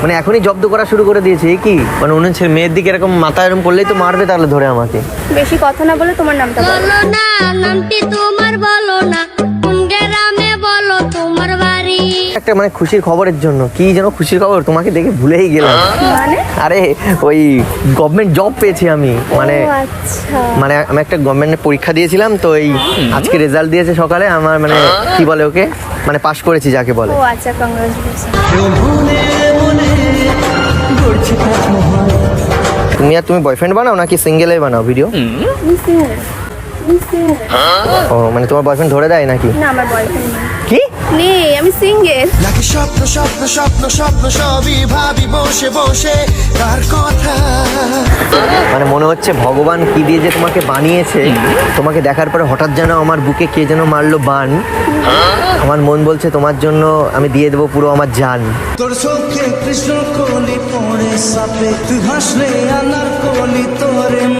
মানে এখনই জব্দ করা শুরু করে দিয়েছে কি? মানে অন্য ছেলে মেয়ের দিকে এরকম মাথা এরকম করলেই তো মারবে তাহলে ধরে আমাকে। বেশি কথা না বলে তোমার নামটা বলো। বলো না নামটি তোমার, বলো না কোন গ্রামে, বলো তোমার বাড়ি। একটা মানে খুশির খবরের জন্য। কি যেন খুশির খবর? তোমাকে দেখে ভুলেই গেলাম। মানে আরে ওই গভর্নমেন্ট জব পেয়েছি আমি। মানে ও আচ্ছা। মানে আমি একটা গভর্নমেন্টের পরীক্ষা দিয়েছিলাম, তো এই আজকে রেজাল্ট দিয়েছে সকালে। আমার মানে কি বলে ওকে, মানে পাশ করেছি যাকে বলে। ও আচ্ছা, কংগ্রাচুলেশন। তুমি বয়ফ্রেন্ড বানাও নাকি সিঙ্গেলে বানাও ভিডিও? ও মানে তোমার বয়ফ্রেন্ড ধরে দেয় নাকি? না, আমার বয়ফ্রেন্ড কি? নেই, আমি সিঙ্গেল। নাকি স্বপ্ন স্বপ্ন স্বপ্ন স্বপ্ন সবই ভাবি বসে বসে কার কথা। মানে মনে হচ্ছে ভগবান কি দিয়ে যে তোমাকে বানিয়েছে। তোমাকে দেখার পরে হঠাৎ যেন আমার বুকে কে যেন মারলো বান। আমার মন বলছে তোমার জন্য আমি দিয়ে দেবো পুরো আমার জান। তোর চোখে কৃষ্ণ কলি পড়ে সাপে, তুই হাসলে আনার কলি তোরে